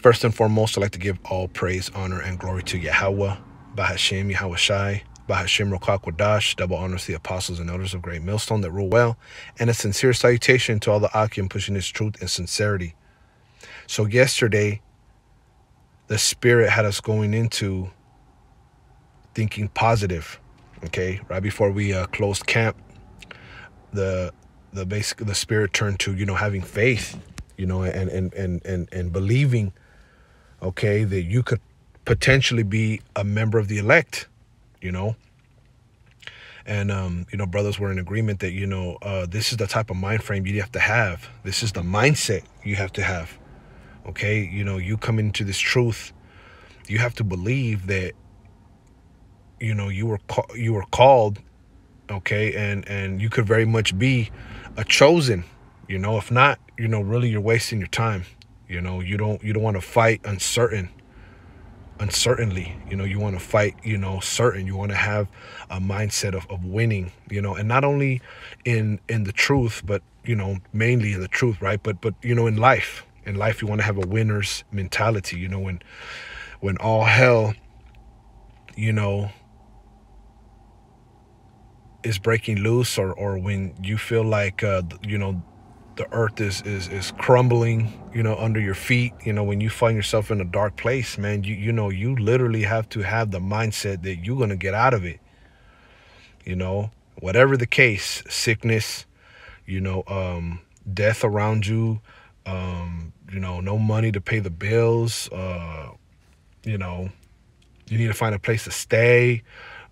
First and foremost, I'd like to give all praise, honor, and glory to Yahweh, Bahashem, Yahweh Shai, Bahashem Rokak Wadash, double honors to the apostles and elders of Great Millstone that rule well, and a sincere salutation to all the Akim pushing his truth and sincerity. So yesterday, the Spirit had us going into thinking positive, okay? Right before we closed camp, the Spirit turned to, having faith, and believing, okay, that you could potentially be a member of the elect, and brothers were in agreement that this is the type of mind frame you have to have. This is the mindset you have to have. Okay, you come into this truth, you have to believe that you were called, okay, and you could very much be a chosen. If not, really you're wasting your time. You don't want to fight uncertainly. You want to fight certain. You want to have a mindset of winning, and not only in the truth, but mainly in the truth, right? But in life you want to have a winner's mentality. When all hell is breaking loose, or when you feel like the earth is crumbling under your feet, when you find yourself in a dark place, man, you literally have to have the mindset that you're going to get out of it. Whatever the case, sickness, death around you, no money to pay the bills, you need to find a place to stay,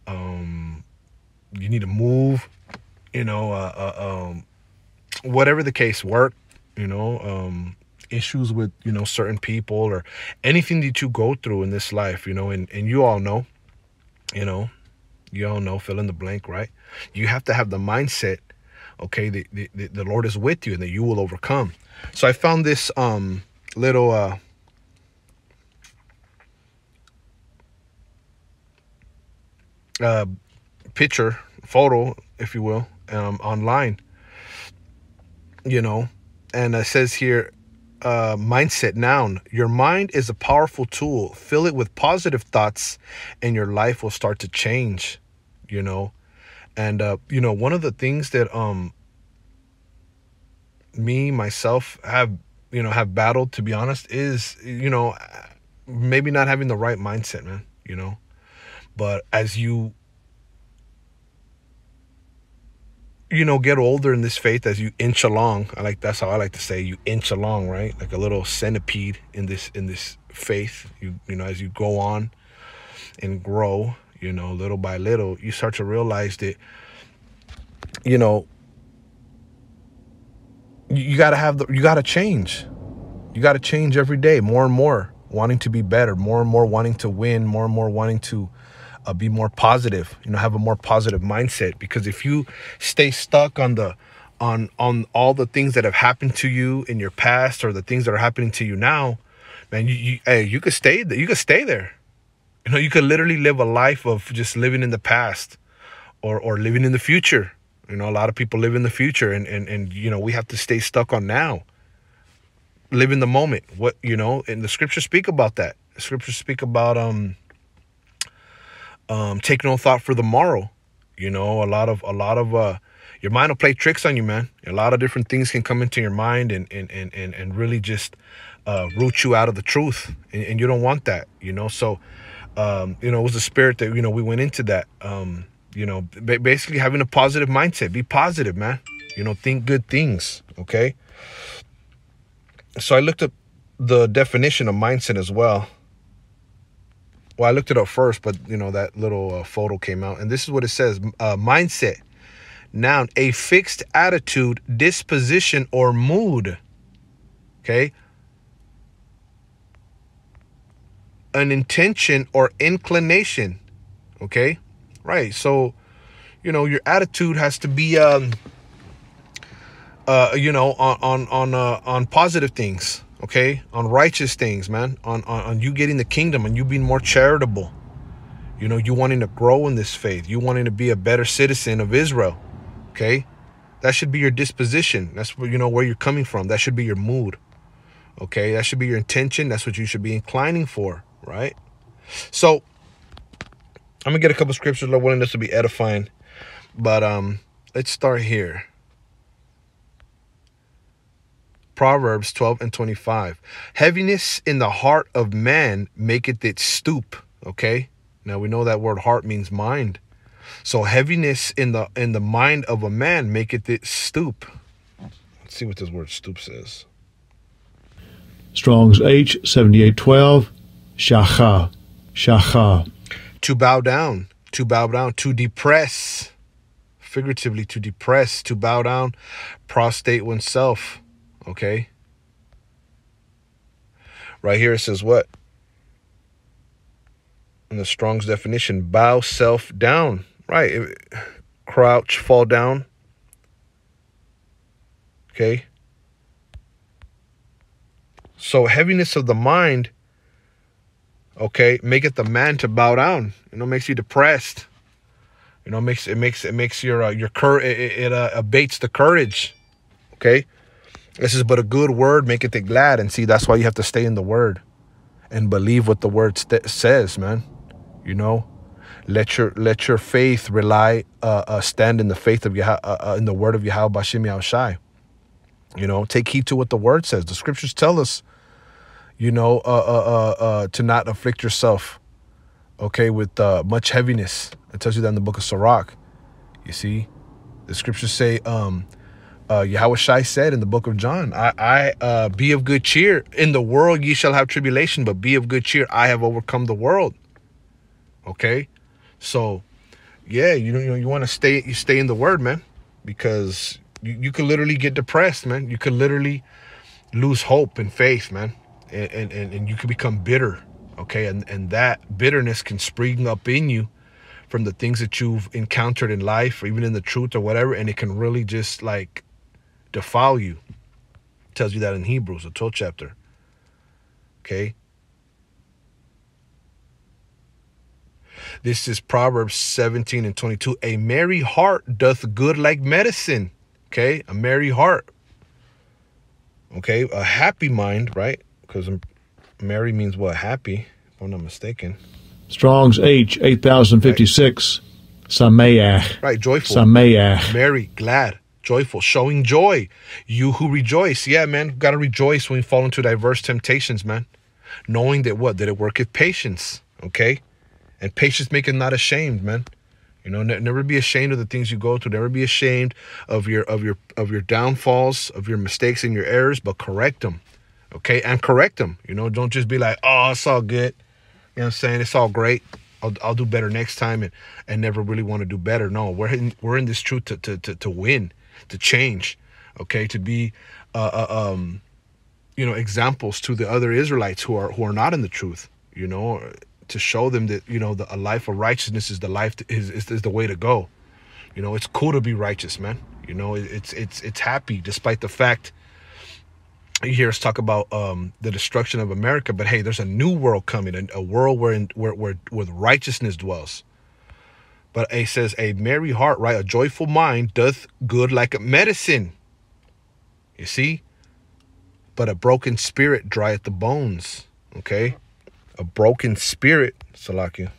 you need to move, whatever the case, work, issues with, certain people, or anything that you go through in this life, and you all know, fill in the blank, right? You have to have the mindset, okay, the Lord is with you and that you will overcome. So I found this little picture, photo, if you will, online, and it says here, mindset, noun. Your mind is a powerful tool. Fill it with positive thoughts and your life will start to change, and one of the things that myself have battled, to be honest, is maybe not having the right mindset, man. But as you get older in this faith, as you inch along, that's how I like to say, you inch along, right? Like a little centipede in this faith, as you go on and grow, little by little, you start to realize that, you gotta change. You gotta change every day, more and more wanting to be better, more and more wanting to win, more and more wanting to be more positive, have a more positive mindset. Because if you stay stuck on all the things that have happened to you in your past, or the things that are happening to you now, man, you could stay there. You could stay there. You could literally live a life of just living in the past, or living in the future. A lot of people live in the future, and we have to stay stuck on now. Live in the moment. And the scriptures speak about that. The scriptures speak about take no thought for the morrow. A lot of your mind will play tricks on you, man. A lot of different things can come into your mind and really just root you out of the truth, and you don't want that. So it was the Spirit that we went into that. Basically having a positive mindset. Be positive, man. Think good things. Okay. So I looked up the definition of mindset as well. Well, I looked it up first, but that little photo came out, and this is what it says: mindset, noun, a fixed attitude, disposition, or mood. Okay. An intention or inclination. Okay. Right. So, your attitude has to be, on positive things. Okay. On righteous things, man. On you getting the kingdom, and you being more charitable. You wanting to grow in this faith. You wanting to be a better citizen of Israel. Okay. That should be your disposition. That's where, where you're coming from. That should be your mood. Okay, that should be your intention. That's what you should be inclining for, right? So I'm gonna get a couple scriptures. Lord willing, this will be edifying. But let's start here. Proverbs 12:25. Heaviness in the heart of man maketh it stoop. Okay. Now we know that word heart means mind. So heaviness in the mind of a man maketh it stoop. Let's see what this word stoop says. Strong's H 7812. Shacha. Shacha. To bow down. To bow down. To depress. Figuratively, to depress. To bow down. Prostrate oneself. Okay. Right here it says what? In the Strong's definition, bow self down. Right. Crouch, fall down. Okay. So heaviness of the mind, okay, maketh the man to bow down. Makes you depressed. It makes your courage. It abates the courage. Okay. This is but a good word, maketh it glad. And see, that's why you have to stay in the word and believe what the word says, man. Let your faith rely, stand in the faith of in the word of Yahweh Bashim Yahushai. Take heed to what the word says. The scriptures tell us, to not afflict yourself, okay, with much heaviness. It tells you that in the book of Sirach. You see, the scriptures say, Yahweh Shai said in the book of John, I be of good cheer. In the world ye shall have tribulation, but be of good cheer. I have overcome the world. Okay, so yeah, you want to stay in the word, man, because you could literally get depressed, man. You could literally lose hope and faith, man, and you could become bitter. Okay, and that bitterness can spring up in you from the things that you've encountered in life, or even in the truth or whatever, and it can really just like defile you. It tells you that in Hebrews, the 12th chapter. Okay. This is Proverbs 17:22. A merry heart doth good like medicine. Okay. A merry heart. Okay. A happy mind, right? Because merry means what? Happy, if I'm not mistaken. Strong's H 8056. Right. Sameach. Right. Joyful. Sameach. Merry, glad, joyful, showing joy. You who rejoice. Yeah, man. Got to rejoice when we fall into diverse temptations, man. Knowing that what? That it worketh patience. Okay. And patience maketh not ashamed, man. Never be ashamed of the things you go through. Never be ashamed of your downfalls, of your mistakes and your errors, but correct them. Okay, and correct them. Don't just be like, oh, it's all good. You know what I'm saying? It's all great. I'll do better next time, and never really want to do better. No, we're in this truth to win, to change. Okay, to be examples to the other Israelites who are not in the truth. To show them that a life of righteousness is the way to go. It's cool to be righteous, man. It's happy despite the fact you hear us talk about the destruction of America, but hey, there's a new world coming, a world where righteousness dwells. But it says a merry heart, right, a joyful mind doth good like a medicine. You see, but a broken spirit drieth the bones. Okay. A broken spirit, Salakia.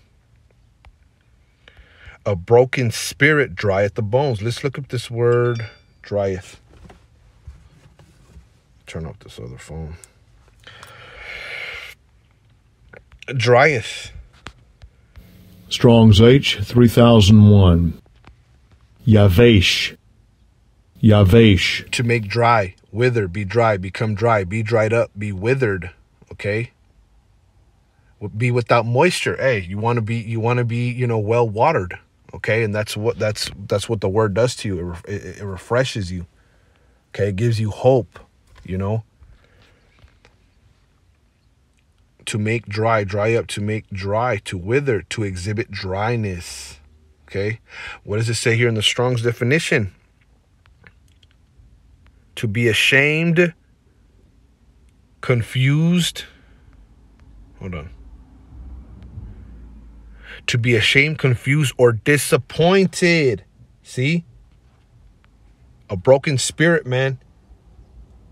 A broken spirit drieth the bones. Let's look up this word, drieth. Turn off this other phone. Drieth. Strong's H 3001. Yavesh. Yavesh. To make dry, wither, be dry, become dry, be dried up, be withered. Okay. Be without moisture. Hey, you want to be well watered. Okay, and that's what the word does to you. It refreshes you. Okay, it gives you hope. To make dry, dry up, to make dry, to wither, to exhibit dryness. Okay, what does it say here in the Strong's definition? To be ashamed, confused. Hold on. To be ashamed, confused, or disappointed. See? A broken spirit, man,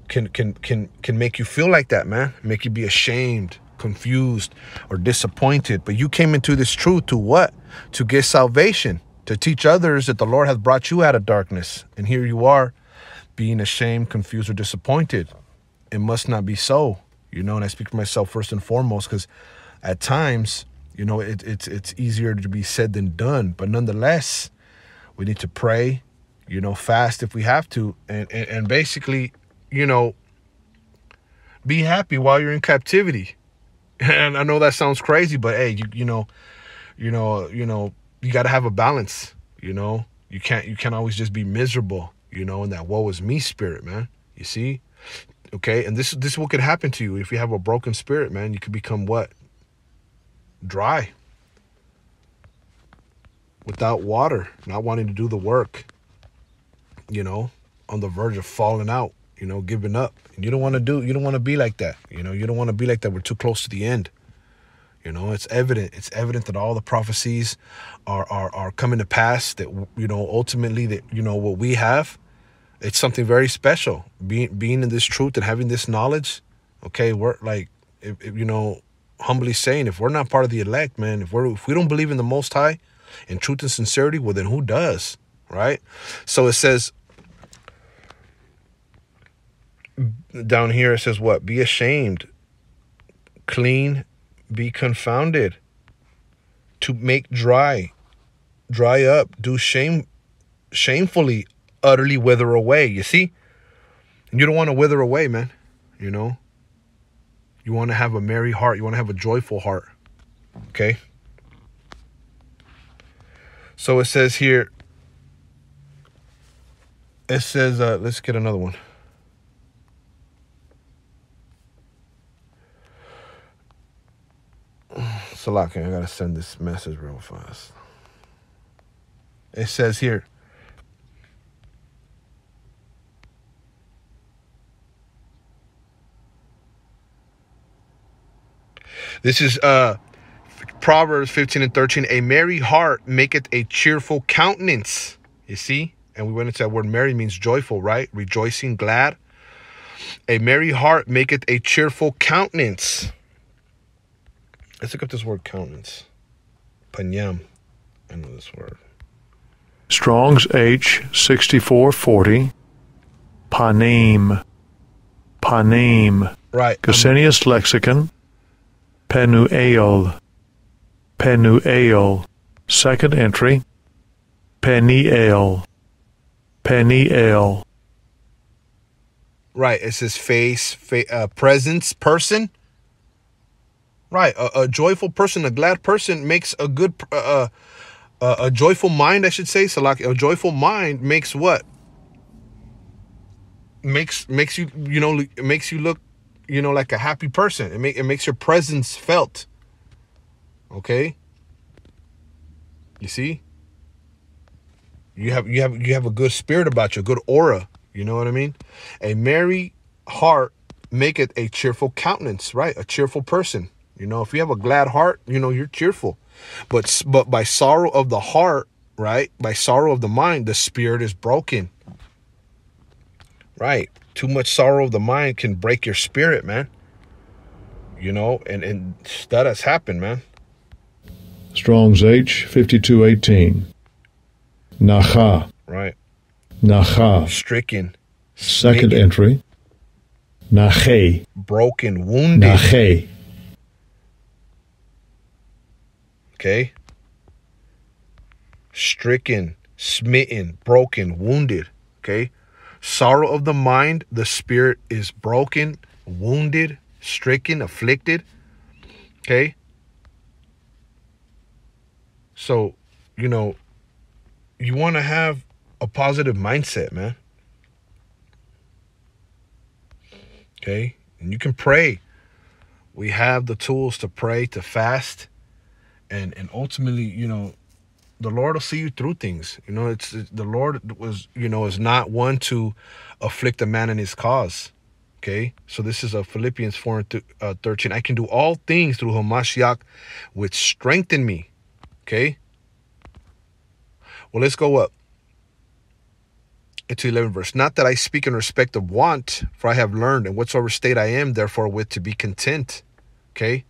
can make you feel like that, man. Make you be ashamed, confused, or disappointed. But you came into this truth to what? To get salvation, to teach others that the Lord has brought you out of darkness. And here you are being ashamed, confused, or disappointed. It must not be so, and I speak for myself first and foremost, because at times, it's easier to be said than done. But nonetheless, we need to pray, fast if we have to, and basically, be happy while you're in captivity. And I know that sounds crazy, but hey, you got to have a balance. You can't always just be miserable, in that woe is me spirit, man. You see? Okay, and this is what could happen to you if you have a broken spirit, man. You could become what? Dry. Without water, not wanting to do the work, on the verge of falling out, giving up. And you don't want to be like that. You don't want to be like that. We're too close to the end. It's evident that all the prophecies are coming to pass, that, ultimately that, what we have, it's something very special. Being in this truth and having this knowledge. Okay. We're like, humbly saying, if we're not part of the elect, man, if we don't believe in the Most High in truth and sincerity, well, then who does? Right? So it says down here, it says what? Be ashamed, clean, be confounded, to make dry up, do shamefully, utterly wither away. You see? And you don't want to wither away, man. You want to have a merry heart. You want to have a joyful heart. Okay? So it says here, let's get another one. Salaki, I gotta send this message real fast. It says here, this is Proverbs 15:13. A merry heart maketh a cheerful countenance. You see? And we went into that word merry means joyful, right? Rejoicing, glad. A merry heart maketh a cheerful countenance. Let's look up this word countenance. Panyam. I know this word. Strong's H 6440. Panim. Right. Gesenius Lexicon. Penuel. Second entry. Peniel. Right. It says face, presence, person. Right. A joyful person, a glad person makes a good, a joyful mind, I should say. So like a joyful mind makes what? Makes you, it makes you look, like a happy person. It makes your presence felt. Okay. You see? You have a good spirit about you, a good aura. You know what I mean? A merry heart maketh a cheerful countenance, right? A cheerful person. If you have a glad heart, you're cheerful. But by sorrow of the heart, right? By sorrow of the mind, the spirit is broken. Right? Too much sorrow of the mind can break your spirit, man. And that has happened, man. Strong's H 5218. Nacha. Right. Nacha. Stricken. Second smitten, entry. Nache. broken, wounded. Nache. Okay. Stricken, smitten, broken, wounded. Okay. Sorrow of the mind, the spirit is broken, wounded, stricken, afflicted. Okay. So, you want to have a positive mindset, man. Okay. And you can pray. We have the tools to pray, to fast. And ultimately, the Lord will see you through things. It's the Lord was, is not one to afflict a man in his cause. Okay. So this is a Philippians 4:13. I can do all things through Hamashiach, which strengthen me. Okay. Well, let's go up. into 11 verse. Not that I speak in respect of want, for I have learned in whatsoever state I am, therefore with to be content. Okay.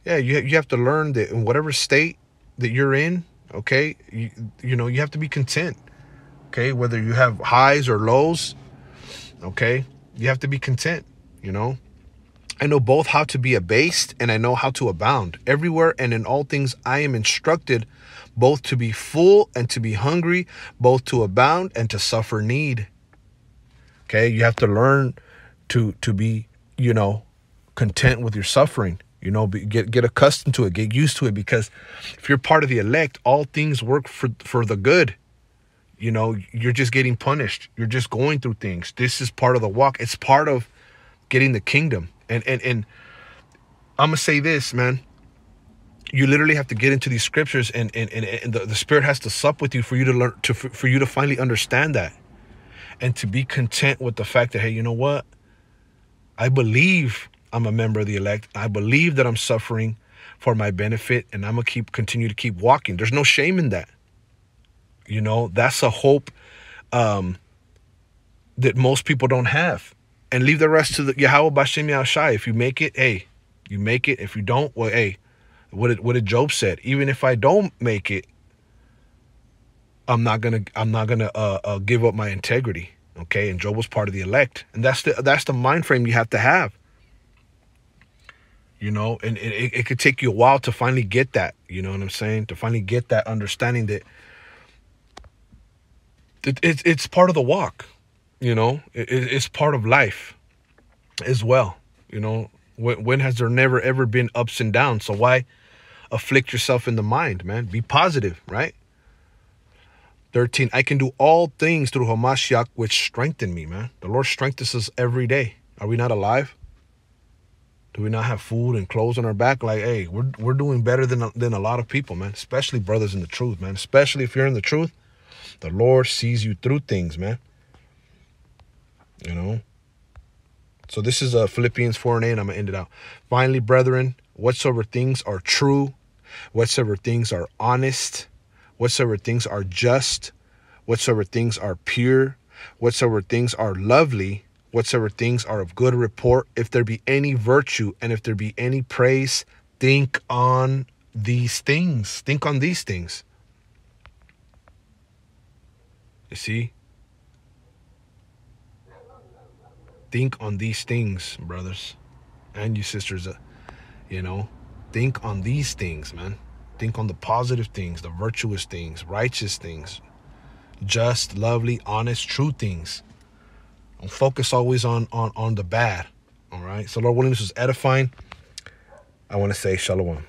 Yeah, you have to learn that in whatever state that you're in, okay, you have to be content. Okay, whether you have highs or lows, okay, you have to be content, you know. I know both how to be abased and I know how to abound. Everywhere and in all things I am instructed, both to be full and to be hungry, both to abound and to suffer need. Okay, you have to learn to be, content with your suffering. Get accustomed to it, get used to it, because if you're part of the elect, all things work for the good. You're just getting punished. You're just going through things. This is part of the walk. It's part of getting the kingdom. And I'm gonna say this, man. You literally have to get into these scriptures, and the Spirit has to sup with you for you to learn, for you to finally understand that, and to be content with the fact that, hey, you know what? I believe I'm a member of the elect. I believe that I'm suffering for my benefit, and I'm gonna continue to keep walking. There's no shame in that. That's a hope that most people don't have. And leave the rest to the Yahweh Bashem Yahushai. If you make it, hey, you make it. If you don't, well, hey, what did Job said? Even if I don't make it, I'm not gonna give up my integrity. Okay, and Job was part of the elect, and that's the mind frame you have to have. And it could take you a while to finally get that. You know what I'm saying? To finally get that understanding that it's part of the walk. It's part of life as well. When has there never ever been ups and downs? So why afflict yourself in the mind, man? Be positive, right? 13, I can do all things through Hamashiach, which strengthen me, man. The Lord strengthens us every day. Are we not alive? Do we not have food and clothes on our back? Like, hey, we're doing better than a lot of people, man. Especially brothers in the truth, man. Especially if you're in the truth, the Lord sees you through things, man. So this is Philippians 4:8, and I'm going to end it out. Finally, brethren, whatsoever things are true, whatsoever things are honest, whatsoever things are just, whatsoever things are pure, whatsoever things are lovely, whatsoever things are of good report, if there be any virtue and if there be any praise, think on these things. Think on these things. You see? Think on these things, brothers and you sisters. Think on these things, man. Think on the positive things, the virtuous things, righteous things, just, lovely, honest, true things. Don't focus always on the bad. All right. So Lord willing, this was edifying. I want to say shalom.